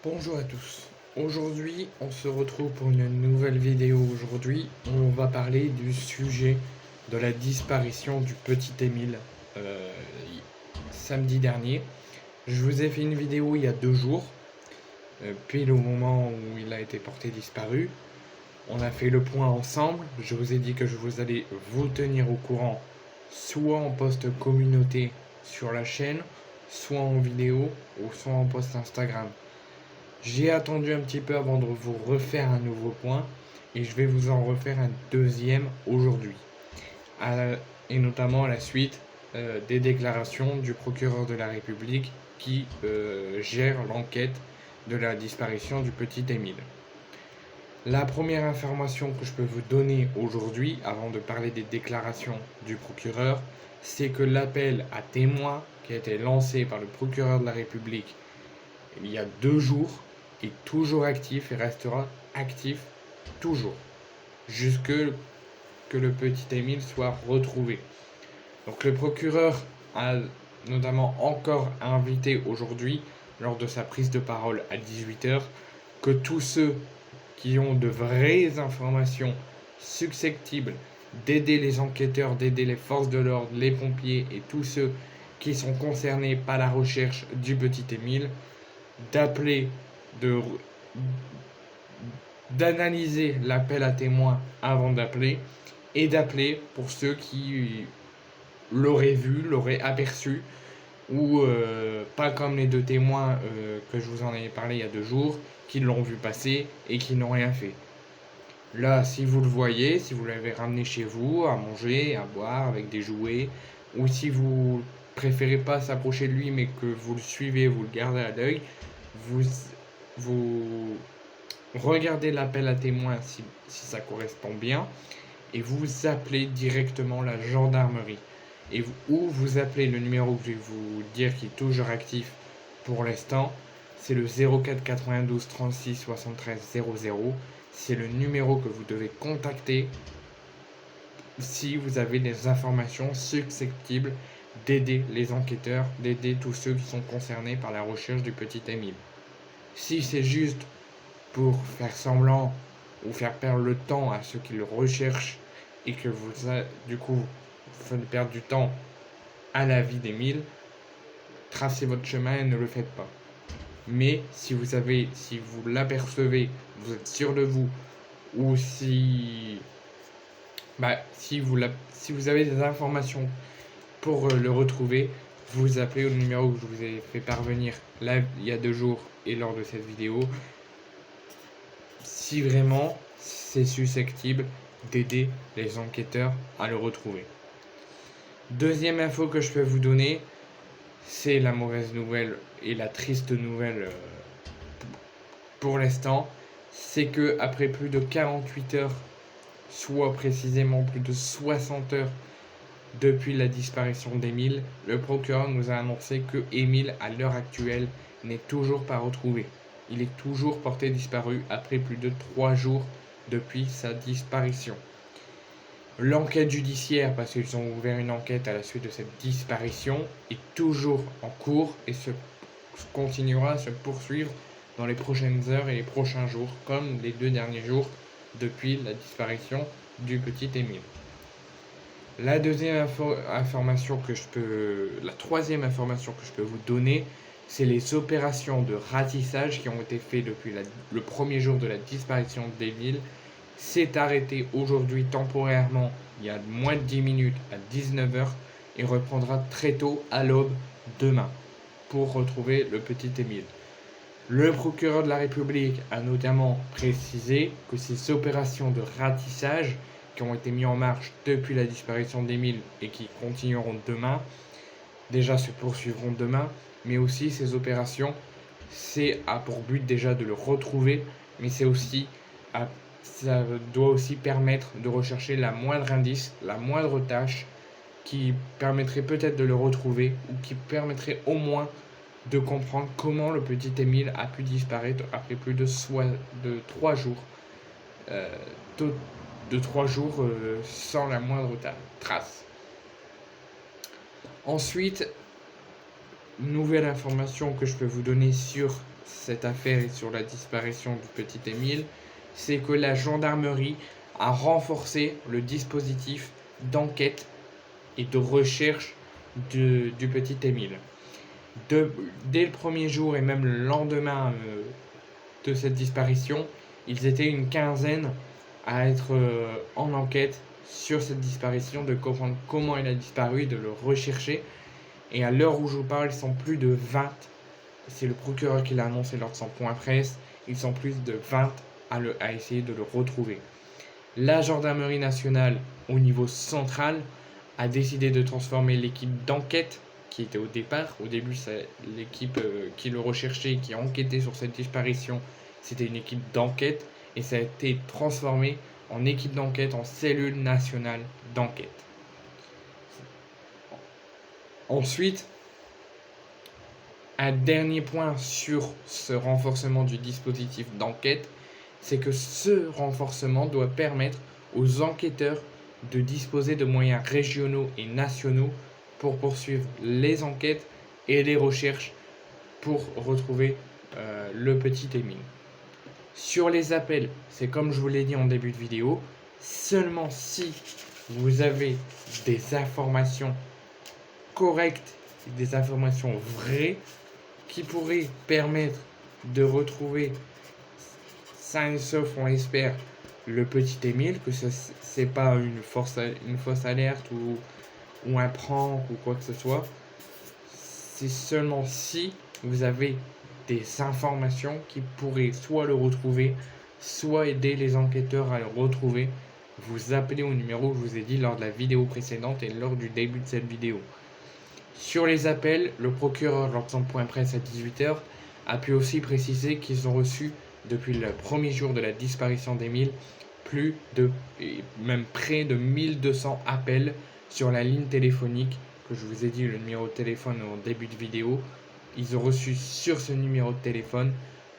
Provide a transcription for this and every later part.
Bonjour à tous. Aujourd'hui, on se retrouve pour une nouvelle vidéo. Aujourd'hui, on va parler du sujet de la disparition du petit Émile euh, samedi dernier. Je vous ai fait une vidéo il y a 2 jours, pile au moment où il a été porté disparu. On a fait le point ensemble. Je vous ai dit que je vous allais vous tenir au courant, soit en post communauté sur la chaîne, soit en vidéo ou soit en post Instagram. J'ai attendu un petit peu avant de vous refaire un nouveau point et je vais vous en refaire un deuxième aujourd'hui. Et notamment à la suite des déclarations du procureur de la République qui gère l'enquête de la disparition du petit Émile. La première information que je peux vous donner aujourd'hui, avant de parler des déclarations du procureur, c'est que l'appel à témoins qui a été lancé par le procureur de la République il y a 2 jours est toujours actif et restera actif toujours, jusque que le petit Émile soit retrouvé. Donc le procureur a notamment encore invité aujourd'hui, lors de sa prise de parole à 18h, que tous ceux qui ont de vraies informations susceptibles d'aider les enquêteurs, d'aider les forces de l'ordre, les pompiers et tous ceux qui sont concernés par la recherche du petit Émile, d'appeler, de, d'analyser l'appel à témoins avant d'appeler et d'appeler pour ceux qui l'auraient vu, l'auraient aperçu ou pas comme les deux témoins que je vous en avais parlé il y a 2 jours qui l'ont vu passer et qui n'ont rien fait. Là, si vous le voyez, si vous l'avez ramené chez vous à manger, à boire avec des jouets, ou si vous préférez pas s'approcher de lui mais que vous le suivez, vous le gardez à l'œil, vous, vous regardez l'appel à témoins si ça correspond bien et vous appelez directement la gendarmerie. Ou vous appelez le numéro que je vais vous dire qui est toujours actif pour l'instant, c'est le 04 92 36 73 00. C'est le numéro que vous devez contacter si vous avez des informations susceptibles d'aider les enquêteurs, d'aider tous ceux qui sont concernés par la recherche du petit Émile. Si c'est juste pour faire semblant ou faire perdre le temps à ceux qui le recherchent et que vous, du coup, vous faites perdre du temps à la vie d'Émile, tracez votre chemin et ne le faites pas. Mais si vous l'apercevez, vous êtes sûr de vous, ou si vous avez des informations pour le retrouver, vous appelez au numéro que je vous ai fait parvenir là il y a 2 jours et lors de cette vidéo, si vraiment c'est susceptible d'aider les enquêteurs à le retrouver. Deuxième info que je peux vous donner, c'est la mauvaise nouvelle et la triste nouvelle pour l'instant, c'est que après plus de 48 heures, soit précisément plus de 60 heures depuis la disparition d'Émile, le procureur nous a annoncé que Émile, à l'heure actuelle, n'est toujours pas retrouvé. Il est toujours porté disparu après plus de 3 jours depuis sa disparition. L'enquête judiciaire, parce qu'ils ont ouvert une enquête à la suite de cette disparition, est toujours en cours et continuera à se poursuivre dans les prochaines heures et les prochains jours, comme les 2 derniers jours depuis la disparition du petit Émile. La troisième information que je peux vous donner, c'est les opérations de ratissage qui ont été faites depuis le premier jour de la disparition d'Émile. C'est arrêté aujourd'hui temporairement, il y a moins de 10 minutes à 19h et reprendra très tôt à l'aube demain pour retrouver le petit Émile. Le procureur de la République a notamment précisé que ces opérations de ratissage qui ont été mises en marche depuis la disparition d'Émile et qui continueront demain, déjà se poursuivront demain, mais aussi ces opérations, a pour but déjà de le retrouver, mais ça doit aussi permettre de rechercher la moindre indice, la moindre tâche qui permettrait peut-être de le retrouver ou qui permettrait au moins de comprendre comment le petit Émile a pu disparaître après plus de 3 jours, sans la moindre trace. Ensuite, nouvelle information que je peux vous donner sur cette affaire et sur la disparition du petit Émile, c'est que la gendarmerie a renforcé le dispositif d'enquête et de recherche du petit Émile. Dès le premier jour et même le lendemain de cette disparition, ils étaient une quinzaine à être en enquête sur cette disparition, de comprendre comment il a disparu, de le rechercher. Et à l'heure où je vous parle, ils sont plus de 20. C'est le procureur qui l'a annoncé lors de son point presse. Ils sont plus de 20 à essayer de le retrouver. La gendarmerie nationale, au niveau central, a décidé de transformer l'équipe d'enquête qui était au départ. Au début, c'est l'équipe qui le recherchait, qui enquêtait sur cette disparition. C'était une équipe d'enquête et ça a été transformé en équipe d'enquête, en cellule nationale d'enquête. Ensuite, un dernier point sur ce renforcement du dispositif d'enquête, c'est que ce renforcement doit permettre aux enquêteurs de disposer de moyens régionaux et nationaux pour poursuivre les enquêtes et les recherches pour retrouver le petit Émile. Sur les appels, c'est comme je vous l'ai dit en début de vidéo, seulement si vous avez des informations correctes, des informations vraies qui pourraient permettre de retrouver sain et sauf, on l'espère, le petit Émile, que ce n'est pas une fausse alerte ou un prank ou quoi que ce soit. C'est seulement si vous avez des informations qui pourraient soit le retrouver, soit aider les enquêteurs à le retrouver. Vous appelez au numéro que je vous ai dit lors de la vidéo précédente et lors du début de cette vidéo. Sur les appels, le procureur, lors de son point presse à 18h, a pu aussi préciser qu'ils ont reçu, depuis le premier jour de la disparition d'Émile, même près de 1200 appels sur la ligne téléphonique, que je vous ai dit le numéro de téléphone au début de vidéo. Ils ont reçu sur ce numéro de téléphone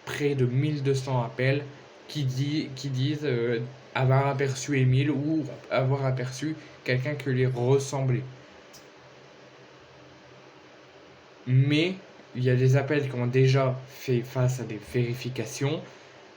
près de 1200 appels qui disent avoir aperçu Émile ou avoir aperçu quelqu'un qui lui ressemblait. Mais il y a des appels qui ont déjà fait face à des vérifications.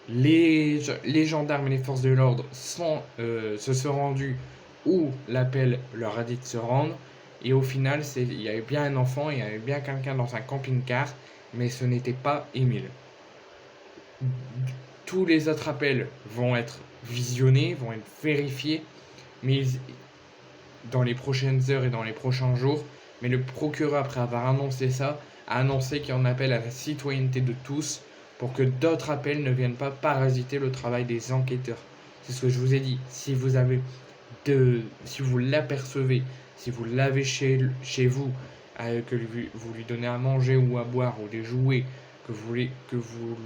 Les gendarmes et les forces de l'ordre se sont rendus où l'appel leur a dit de se rendre. Et au final, il y avait bien un enfant, il y avait bien quelqu'un dans un camping-car, mais ce n'était pas Émile. Tous les autres appels vont être visionnés, vont être vérifiés, mais dans les prochaines heures et dans les prochains jours. Mais le procureur, après avoir annoncé ça, a annoncé qu'il en appelle à la citoyenneté de tous pour que d'autres appels ne viennent pas parasiter le travail des enquêteurs. C'est ce que je vous ai dit. Si vous l'apercevez, si vous l'avez chez vous, que vous lui donnez à manger ou à boire ou des jouets, que vous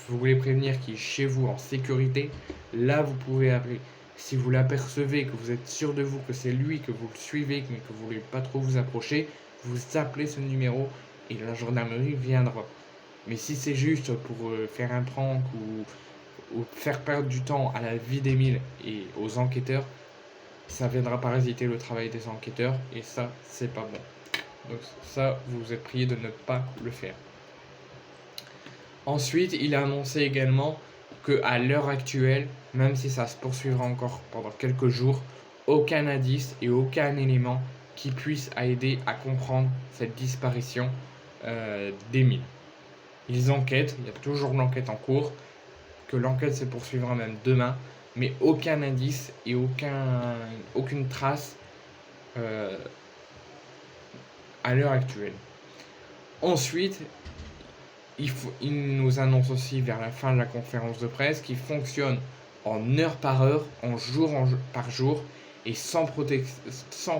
voulez prévenir qu'il est chez vous en sécurité, là vous pouvez appeler. Si vous l'apercevez, que vous êtes sûr de vous, que c'est lui, que vous le suivez, mais que vous ne voulez pas trop vous approcher, vous appelez ce numéro et la gendarmerie viendra. Mais si c'est juste pour faire un prank ou faire perdre du temps à la vie d'Émile et aux enquêteurs, ça viendra parasiter le travail des enquêteurs et ça, c'est pas bon. Donc ça, vous êtes prié de ne pas le faire. Ensuite, il a annoncé également qu'à l'heure actuelle, même si ça se poursuivra encore pendant quelques jours, aucun indice et aucun élément qui puisse aider à comprendre cette disparition d'Émile. Ils enquêtent, il y a toujours l'enquête en cours, que l'enquête se poursuivra même demain, mais aucun indice et aucune trace à l'heure actuelle. Ensuite, il nous annonce aussi vers la fin de la conférence de presse qu'il fonctionne en heure par heure, en jour par jour, et sans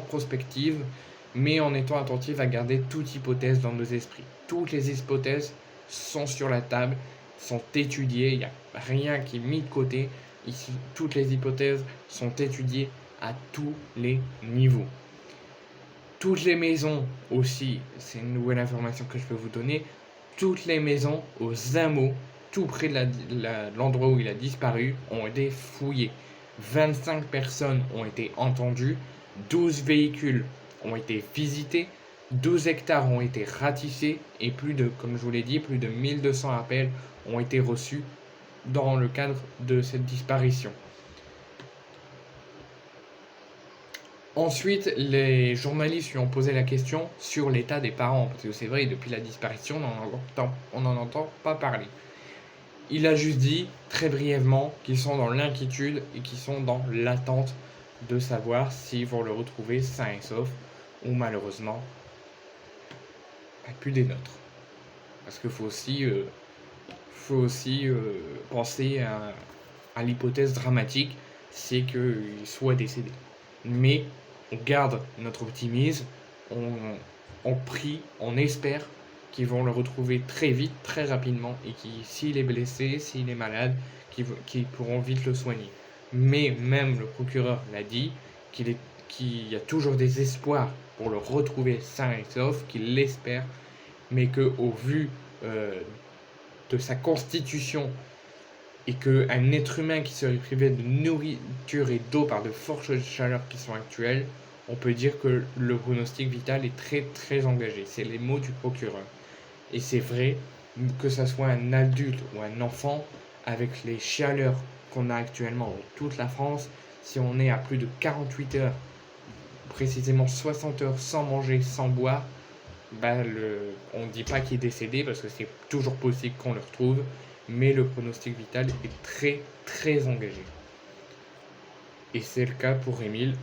prospective, mais en étant attentif à garder toute hypothèse dans nos esprits. Toutes les hypothèses sont sur la table, sont étudiées, il n'y a rien qui est mis de côté. Ici, toutes les hypothèses sont étudiées à tous les niveaux. Toutes les maisons aussi, c'est une nouvelle information que je peux vous donner, toutes les maisons aux Hameaux, tout près de l'endroit où il a disparu, ont été fouillées. 25 personnes ont été entendues, 12 véhicules ont été visités, 12 hectares ont été ratissés et comme je vous l'ai dit, plus de 1200 appels ont été reçus dans le cadre de cette disparition. Ensuite, les journalistes lui ont posé la question sur l'état des parents, parce que c'est vrai, depuis la disparition, on n'en entend pas parler. Il a juste dit, très brièvement, qu'ils sont dans l'inquiétude et qu'ils sont dans l'attente de savoir s'ils vont le retrouver sain et sauf, ou malheureusement, plus des nôtres. Parce qu'il faut aussi penser à l'hypothèse dramatique, c'est qu'il soit décédé. Mais on garde notre optimisme, on prie, on espère qu'ils vont le retrouver très vite, très rapidement, et s'il est blessé, s'il est malade, qu'ils pourront vite le soigner. Mais même le procureur l'a dit, qu'il y a toujours des espoirs pour le retrouver sain et sauf, qu'il l'espère, mais qu'au vu de sa constitution et qu'un être humain qui serait privé de nourriture et d'eau par de fortes chaleurs qui sont actuelles, on peut dire que le pronostic vital est très très engagé. C'est les mots du procureur. Et c'est vrai, que ce soit un adulte ou un enfant, avec les chaleurs qu'on a actuellement dans toute la France, si on est à plus de 48 heures, précisément 60 heures sans manger, sans boire, on ne dit pas qu'il est décédé parce que c'est toujours possible qu'on le retrouve, mais le pronostic vital est très très engagé. Et c'est le cas pour Émile,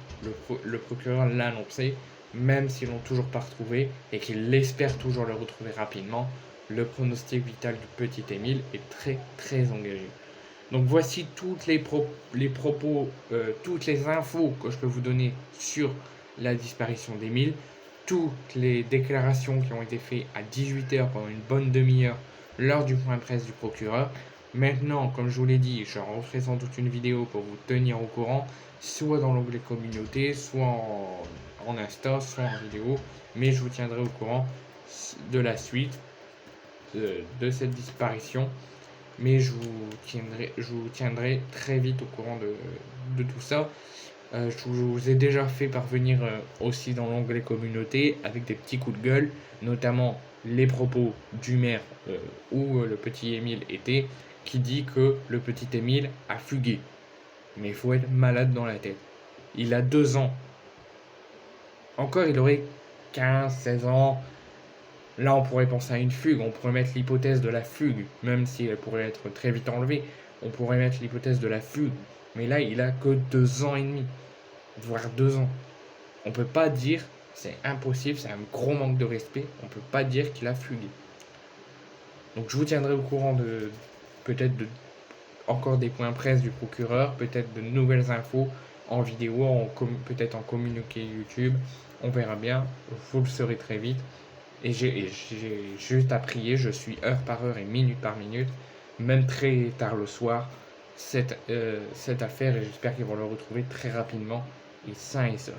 le procureur l'a annoncé, même s'ils l'ont toujours pas retrouvé et qu'il espère toujours le retrouver rapidement, le pronostic vital du petit Émile est très très engagé. Donc voici toutes les propos, toutes les infos que je peux vous donner sur la disparition d'Émile, toutes les déclarations qui ont été faites à 18h pendant une bonne demi-heure lors du point de presse du procureur. Maintenant, comme je vous l'ai dit, je referai sans doute une vidéo pour vous tenir au courant, soit dans l'onglet communauté, soit en Insta, soit en vidéo, mais je vous tiendrai au courant de la suite de cette disparition. Mais je vous tiendrai très vite au courant de tout ça. Je vous ai déjà fait parvenir aussi dans l'onglet communauté avec des petits coups de gueule, notamment les propos du maire où le petit Émile était, qui dit que le petit Émile a fugué. Mais il faut être malade dans la tête. Il a 2 ans. Encore, il aurait 15, 16 ans. Là, on pourrait penser à une fugue, on pourrait mettre l'hypothèse de la fugue, même si elle pourrait être très vite enlevée. On pourrait mettre l'hypothèse de la fugue. Mais là, il a que 2 ans et demi, voire 2 ans. On peut pas dire, c'est impossible, c'est un gros manque de respect, on peut pas dire qu'il a fugué. Donc je vous tiendrai au courant de peut-être encore des points presse du procureur, peut-être de nouvelles infos en vidéo, peut-être en communiqué YouTube. On verra bien, vous le saurez très vite. Et j'ai juste à prier, je suis heure par heure et minute par minute, même très tard le soir, cette affaire, et j'espère qu'ils vont le retrouver très rapidement et sain et sauf.